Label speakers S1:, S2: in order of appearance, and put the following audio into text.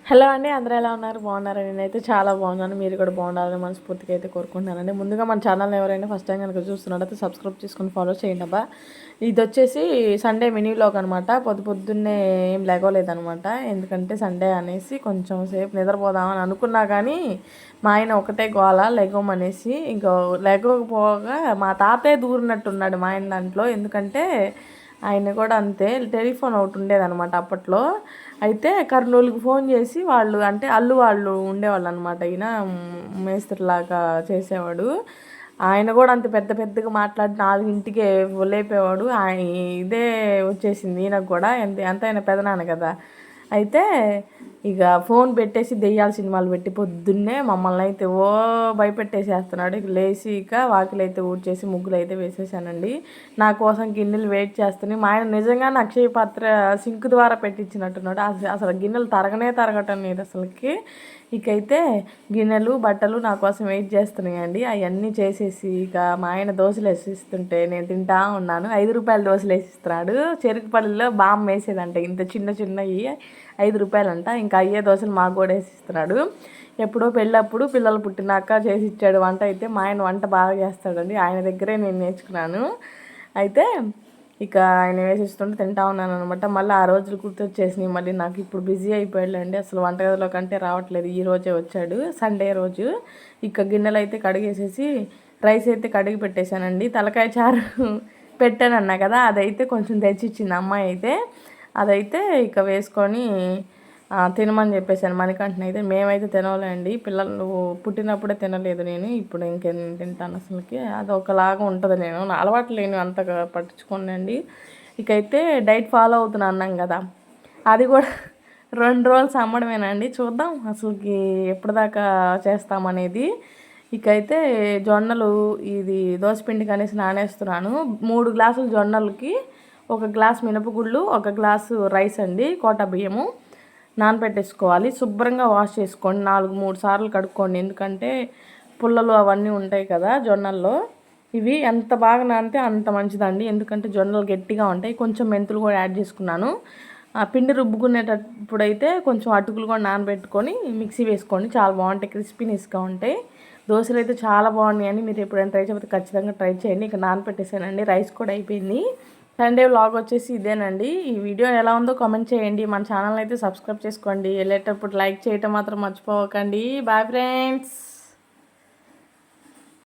S1: Hello అండి, అందరూ ఎలా ఉన్నారు? బాగున్నారా? నేనైతే చాలా బాగున్నాను. మీరు కూడా బాగుండాలని మనస్ఫూర్తిగా అయితే కోరుకుంటున్నానండి. ముందుగా మన ఛానల్ ఎవరైనా ఫస్ట్ టైం కనుక చూస్తున్నట్టయితే సబ్స్క్రైబ్ చేసుకొని ఫాలో చేయండి అబ్బా. ఇది వచ్చేసి సండే మినీ వ్లాగ్ అనమాట. పొద్దున్నే ఏం లేగలేదనమాట. ఎందుకంటే సండే అనేసి కొంచెం సేపు నిద్రపోదామని అనుకున్నా కానీ మా ఆయన ఒకటే గోల లెగమనేసి. ఇంకో లెగకపోగా మా తాతయ్య దూరినట్టున్నాడు మా ఆయన దాంట్లో. ఎందుకంటే ఆయన కూడా అంతే, టెలిఫోన్ ఒకటి ఉండేదన్నమాట అప్పట్లో. అయితే కర్నూలుకి ఫోన్ చేసి వాళ్ళు అంటే అల్లు వాళ్ళు ఉండేవాళ్ళు అనమాట. ఈయన మేస్త్రిలాగా చేసేవాడు. ఆయన కూడా అంత పెద్ద పెద్దగా మాట్లాడి 4ంటికే లేపేవాడు. ఆయన ఇదే వచ్చేసింది ఈయనకు కూడా. ఎంతైనా పెదనాన్న కదా. అయితే ఇక ఫోన్ పెట్టేసి దెయ్యాల సినిమాలు పెట్టి పొద్దున్నే మమ్మల్ని అయితే భయపెట్టేసేస్తున్నాడు. ఇక లేచి ఇక వాకిలైతే ఊడ్చేసి ముగ్గులు అయితే వేసేసానండి. నా కోసం గిన్నెలు వెయిట్ చేస్తున్నాయి. మా ఆయన నిజంగానే అక్షయ పాత్ర సింక్ ద్వారా పెట్టించినట్టున్నాడు. అసలు గిన్నెలు తరగటం లేదు అసలుకి. ఇకైతే గిన్నెలు బట్టలు నా కోసం వెయిట్ చేస్తున్నాయండి. అవన్నీ చేసేసి ఇక మా ఆయన దోశలు వేసిస్తుంటే నేను తింటా ఉన్నాను. 5 రూపాయల దోశలు వేసిస్తున్నాడు. చెరుకుపల్లిలో బామ్మ వేసేదంట ఇంత చిన్నవి 5 రూపాయలంట. ఇంకా అయ్యే దోశలు మాకు కూడా వేసిస్తున్నాడు. ఎప్పుడో పెళ్ళప్పుడు పిల్లలు పుట్టినాక చేసి ఇచ్చాడు వంట. అయితే మా ఆయన వంట బాగా చేస్తాడండి. ఆయన దగ్గరే నేను నేర్చుకున్నాను. అయితే ఇక ఆయన వేసిస్తుంటే తింటా ఉన్నాను అనమాట. మళ్ళీ ఆ రోజులు గుర్తొచ్చేసినాయి. మళ్ళీ నాకు ఇప్పుడు బిజీ అయిపోయాడండి. అసలు వంటగదిలో కంటే రావట్లేదు. ఈ రోజే వచ్చాడు సండే రోజు. ఇక గిన్నెలు అయితే కడిగేసేసి రైస్ అయితే కడిగి పెట్టేశానండి. తలకాయ చారు పెట్టానన్నా కదా, అదైతే కొంచెం తెచ్చిచ్చింది అమ్మాయి అయితే. అదైతే ఇక వేసుకొని తినమని చెప్పేసాను మణికంఠని అయితే. మేమైతే తినలేండి, పిల్లలు పుట్టినప్పుడే తినలేదు నేను. ఇప్పుడు ఇంకేం తింటాను అసలుకి. అది ఒకలాగా ఉంటుంది. నేను అలవాటు లేని అంతగా పట్టించుకోండి. ఇకైతే డైట్ ఫాలో అవుతున్నా అన్నాం కదా, అది కూడా 2 రోజులు సమ్మడమేనండి. చూద్దాం అసలుకి ఎప్పటిదాకా చేస్తామనేది. ఇకైతే జొన్నలు ఇది దోసపిండికి అనేసి నానేస్తున్నాను. 3 గ్లాసులు జొన్నలకి 1 గ్లాస్ మినపగుళ్ళు, 1 గ్లాసు రైస్ అండి, కోటా బియ్యము నానబెట్టేసుకోవాలి. శుభ్రంగా వాష్ చేసుకోండి. 3 సార్లు కడుక్కోండి. ఎందుకంటే పుల్లలు అవన్నీ ఉంటాయి కదా జొన్నల్లో. ఇవి ఎంత బాగా నానితే అంత మంచిదండి. ఎందుకంటే జొన్నలు గట్టిగా ఉంటాయి. కొంచెం మెంతులు కూడా యాడ్ చేసుకున్నాను. పిండి రుబ్బుకునేటప్పుడైతే కొంచెం అటుకులు కూడా నానబెట్టుకొని మిక్సీ వేసుకోండి. చాలా బాగుంటాయి, క్రిస్పీనెస్గా ఉంటాయి. దోశలు అయితే చాలా బాగున్నాయని మీరు ఎప్పుడైనా ట్రై చేయకపోతే ఖచ్చితంగా ట్రై చేయండి. ఇక నానబెట్టేసానండి. రైస్ కూడా అయిపోయింది. సండే వ్లాగ్ వచ్చేసి ఇదేనండి. ఈ వీడియో ఎలా ఉందో కామెంట్ చేయండి. మన ఛానల్ అయితే సబ్స్క్రైబ్ చేసుకోండి. వెళ్ళేటప్పుడు లైక్ చేయటం మాత్రం మర్చిపోకండి. Bye friends.